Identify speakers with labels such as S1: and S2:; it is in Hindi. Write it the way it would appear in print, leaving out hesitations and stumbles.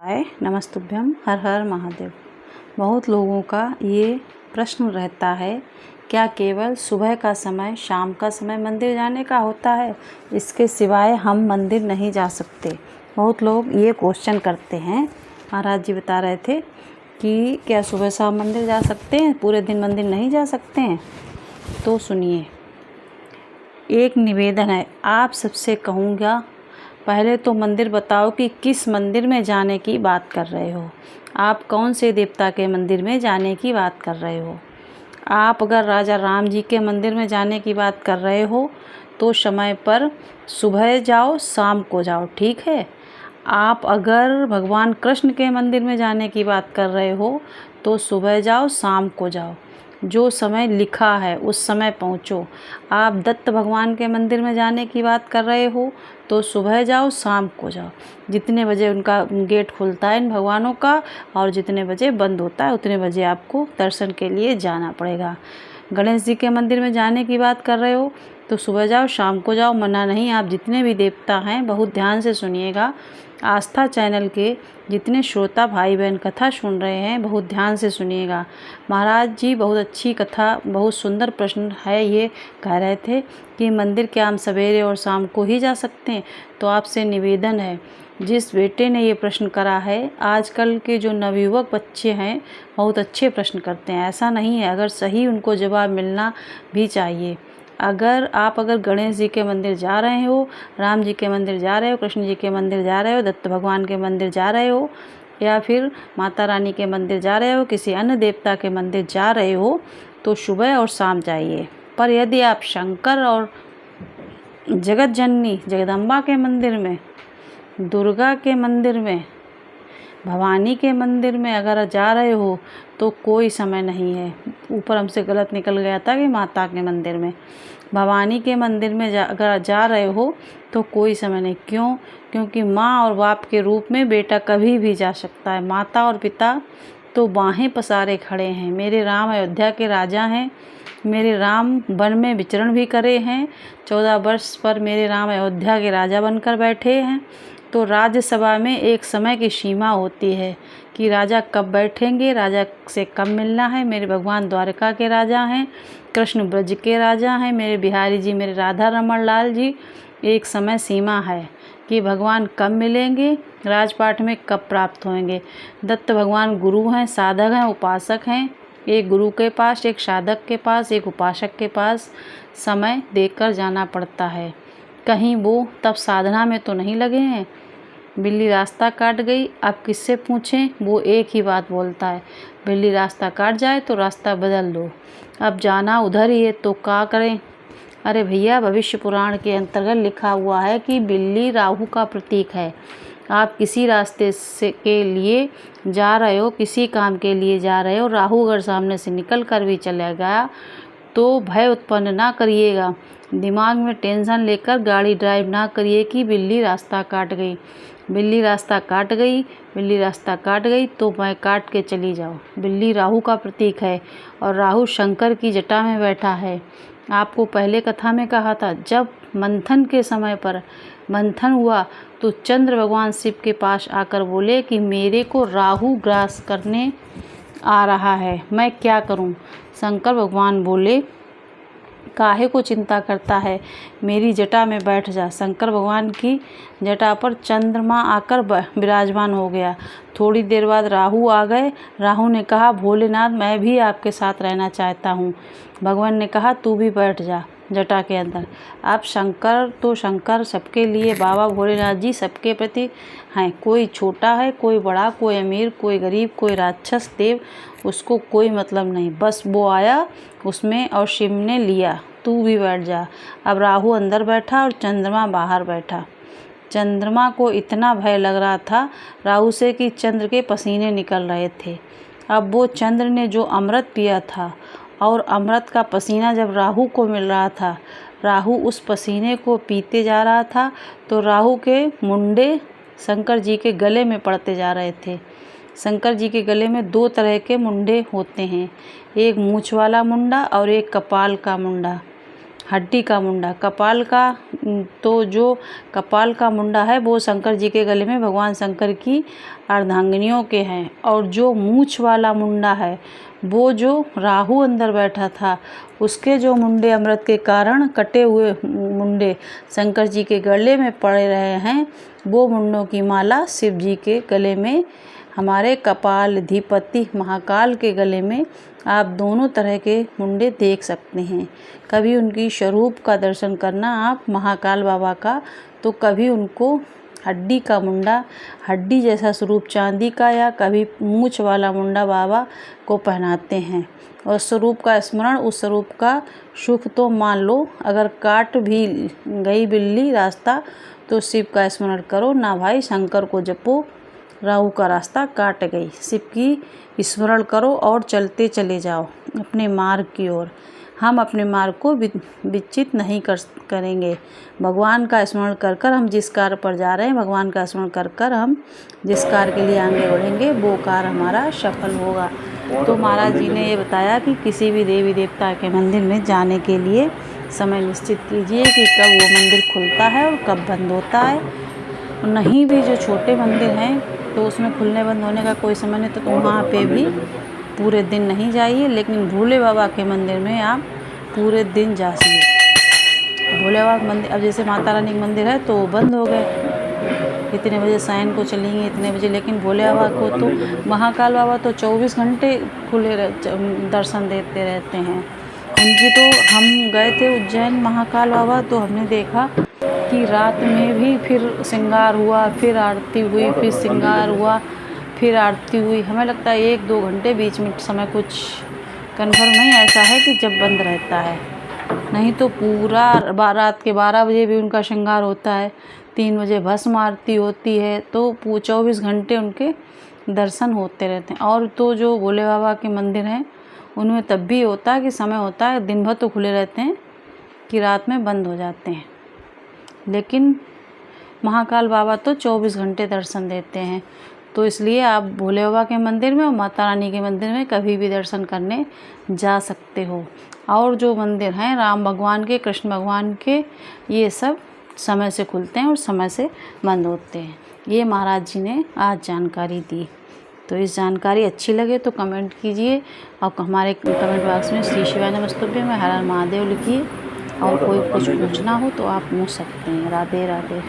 S1: हाय नमस्तुभ्यम हर हर महादेव। बहुत लोगों का ये प्रश्न रहता है, क्या केवल सुबह का समय शाम का समय मंदिर जाने का होता है, इसके सिवाय हम मंदिर नहीं जा सकते। बहुत लोग ये क्वेश्चन करते हैं। महाराज जी बता रहे थे कि क्या सुबह शाम मंदिर जा सकते हैं, पूरे दिन मंदिर नहीं जा सकते हैं। तो सुनिए, एक निवेदन है, आप सबसे कहूँगा, पहले तो मंदिर बताओ कि किस मंदिर में जाने की बात कर रहे हो। आप कौन से देवता के मंदिर में जाने की बात कर रहे हो। आप अगर राजा राम जी के मंदिर में जाने की बात कर रहे हो तो समय पर सुबह जाओ, शाम को जाओ, ठीक है। आप अगर भगवान कृष्ण के मंदिर में जाने की बात कर रहे हो तो सुबह जाओ, शाम को जाओ, जो समय लिखा है उस समय पहुँचो। आप दत्त भगवान के मंदिर में जाने की बात कर रहे हो तो सुबह जाओ, शाम को जाओ, जितने बजे उनका गेट खुलता है इन भगवानों का और जितने बजे बंद होता है उतने बजे आपको दर्शन के लिए जाना पड़ेगा। गणेश जी के मंदिर में जाने की बात कर रहे हो तो सुबह जाओ, शाम को जाओ, मना नहीं। आप जितने भी देवता हैं बहुत ध्यान से सुनिएगा। आस्था चैनल के जितने श्रोता भाई बहन कथा सुन रहे हैं बहुत ध्यान से सुनिएगा। महाराज जी बहुत अच्छी कथा, बहुत सुंदर प्रश्न है। ये कह रहे थे कि मंदिर क्या हम सवेरे और शाम को ही जा सकते हैं। तो आपसे निवेदन है, जिस बेटे ने ये प्रश्न करा है, आजकल के जो नवयुवक बच्चे हैं बहुत अच्छे प्रश्न करते हैं। ऐसा नहीं है, अगर सही उनको जवाब मिलना भी चाहिए। अगर गणेश जी के मंदिर जा रहे हो, राम जी के मंदिर जा रहे हो, कृष्ण जी के मंदिर जा रहे हो, दत्त भगवान के मंदिर जा रहे हो या फिर माता रानी के मंदिर जा रहे हो, किसी अन्य देवता के मंदिर जा रहे हो तो सुबह और शाम जाइए। पर यदि आप शंकर और जगत जननी जगदम्बा के मंदिर में, दुर्गा के मंदिर में, भवानी के मंदिर में अगर जा रहे हो तो कोई समय नहीं है। ऊपर हमसे गलत निकल गया था कि माता के मंदिर में, भवानी के मंदिर में अगर जा रहे हो तो कोई समय नहीं। क्यों? क्योंकि माँ और बाप के रूप में बेटा कभी भी जा सकता है। माता और पिता तो बाहें पसारे खड़े हैं। मेरे राम अयोध्या के राजा हैं, मेरे राम वन में विचरण भी करे हैं। 14 वर्ष पर मेरे राम अयोध्या के राजा बनकर बैठे हैं। तो राज्यसभा में एक समय की सीमा होती है कि राजा कब बैठेंगे, राजा से कब मिलना है। मेरे भगवान द्वारका के राजा हैं, कृष्ण ब्रज के राजा हैं, मेरे बिहारी जी, मेरे राधा रमन लाल जी। एक समय सीमा है कि भगवान कब मिलेंगे, राजपाट में कब प्राप्त होंगे। दत्त भगवान गुरु हैं, साधक हैं, उपासक हैं। एक गुरु के पास, एक साधक के पास, एक उपासक के पास समय देकर जाना पड़ता है। कहीं वो तब साधना में तो नहीं लगे हैं। बिल्ली रास्ता काट गई, आप किससे पूछें, वो एक ही बात बोलता है, बिल्ली रास्ता काट जाए तो रास्ता बदल दो। अब जाना उधर ही है तो क्या करें। अरे भैया, भविष्य पुराण के अंतर्गत लिखा हुआ है कि बिल्ली राहु का प्रतीक है। आप किसी रास्ते से के लिए जा रहे हो, किसी काम के लिए जा रहे हो, राहु अगर सामने से निकल कर भी चला गया तो भय उत्पन्न ना करिएगा। दिमाग में टेंशन लेकर गाड़ी ड्राइव ना करिए कि बिल्ली रास्ता काट गई। बिल्ली रास्ता काट गई, बिल्ली रास्ता काट गई तो मैं काट के चली जाओ। बिल्ली राहु का प्रतीक है और राहु शंकर की जटा में बैठा है। आपको पहले कथा में कहा था, जब मंथन के समय पर मंथन हुआ तो चंद्र भगवान शिव के पास आकर बोले कि मेरे को राहु ग्रास करने आ रहा है, मैं क्या करूं। शंकर भगवान बोले, काहे को चिंता करता है, मेरी जटा में बैठ जा। शंकर भगवान की जटा पर चंद्रमा आकर विराजमान हो गया। थोड़ी देर बाद राहु आ गए। राहु ने कहा, भोलेनाथ मैं भी आपके साथ रहना चाहता हूँ। भगवान ने कहा, तू भी बैठ जा जटा के अंदर। अब शंकर सबके लिए, बाबा भोलेनाथ जी सबके प्रति हैं। कोई छोटा है, कोई बड़ा, कोई अमीर, कोई गरीब, कोई राक्षस देव, उसको कोई मतलब नहीं। बस वो आया उसमें और शिव ने लिया, तू भी बैठ जा। अब राहु अंदर बैठा और चंद्रमा बाहर बैठा। चंद्रमा को इतना भय लग रहा था राहु से कि चंद्र के पसीने निकल रहे थे। अब वो चंद्र ने जो अमृत पिया था और अमृत का पसीना जब राहु को मिल रहा था, राहु उस पसीने को पीते जा रहा था तो राहु के मुंडे शंकर जी के गले में पड़ते जा रहे थे। शंकर जी के गले में 2 तरह के मुंडे होते हैं, एक मूछ वाला मुंडा और एक कपाल का मुंडा। हड्डी का मुंडा, कपाल का तो जो कपाल का मुंडा है वो शंकर जी के गले में भगवान शंकर की अर्धांगिनियों के हैं। और जो मूंछ वाला मुंडा है वो जो राहु अंदर बैठा था उसके जो मुंडे अमृत के कारण कटे हुए मुंडे शंकर जी के गले में पड़े रहे हैं, वो मुंडों की माला शिव जी के गले में, हमारे कपालाधिपति महाकाल के गले में आप दोनों तरह के मुंडे देख सकते हैं। कभी उनकी स्वरूप का दर्शन करना आप महाकाल बाबा का, तो कभी उनको हड्डी का मुंडा, हड्डी जैसा स्वरूप चांदी का, या कभी मूंछ वाला मुंडा बाबा को पहनाते हैं। और स्वरूप का स्मरण, उस स्वरूप का सुख तो मान लो, अगर काट भी गई बिल्ली रास्ता तो शिव का स्मरण करो ना भाई, शंकर को जपो, राहु का रास्ता काट गई। शिव की स्मरण करो और चलते चले जाओ अपने मार्ग की ओर। हम अपने मार्ग को विचलित नहीं करेंगे। भगवान का स्मरण कर कर हम जिस कार्य पर जा रहे हैं, भगवान का स्मरण कर कर हम जिस कार्य के लिए आगे बढ़ेंगे वो कार्य हमारा सफल होगा। तो महाराज जी ने ये बताया कि किसी भी देवी देवता के मंदिर में जाने के लिए समय निश्चित कीजिए कि कब वो मंदिर खुलता है और कब बंद होता है। नहीं भी जो छोटे मंदिर हैं तो उसमें खुलने बंद होने का कोई समय नहीं, तो वहाँ पे भी पूरे दिन नहीं जाइए, लेकिन भोले बाबा के मंदिर में आप पूरे दिन जाइए। भोले बाबा का मंदिर, अब जैसे माता रानी का मंदिर है तो बंद हो गए, इतने बजे सायन को चलेंगे इतने बजे, लेकिन भोले बाबा को तो, महाकाल बाबा तो 24 घंटे खुले दर्शन देते रहते हैं उनकी। तो हम गए थे उज्जैन महाकाल बाबा, तो हमने देखा कि रात में भी फिर श्रृंगार हुआ, फिर आरती हुई, फिर श्रृंगार हुआ, फिर आरती हुई। हमें लगता है 1-2 घंटे बीच में समय कुछ कन्फर्म नहीं ऐसा है कि जब बंद रहता है, नहीं तो पूरा रात के 12 बजे भी उनका श्रृंगार होता है, 3 बजे भस्म आरती होती है, तो 24 घंटे उनके दर्शन होते रहते हैं। और तो जो भोले बाबा के मंदिर हैं उनमें तब भी होता है कि समय होता है, दिन भर तो खुले रहते हैं कि रात में बंद हो जाते हैं, लेकिन महाकाल बाबा तो 24 घंटे दर्शन देते हैं। तो इसलिए आप भोले बाबा के मंदिर में और माता रानी के मंदिर में कभी भी दर्शन करने जा सकते हो। और जो मंदिर हैं राम भगवान के, कृष्ण भगवान के, ये सब समय से खुलते हैं और समय से बंद होते हैं। ये महाराज जी ने आज जानकारी दी। तो इस जानकारी अच्छी लगे तो कमेंट कीजिए, और हमारे कमेंट बॉक्स में श्री शिवाय नमस्तुभ्यं में हर हर महादेव लिखिए। और कोई कुछ पूछना हो तो आप पूछ सकते हैं। राधे राधे।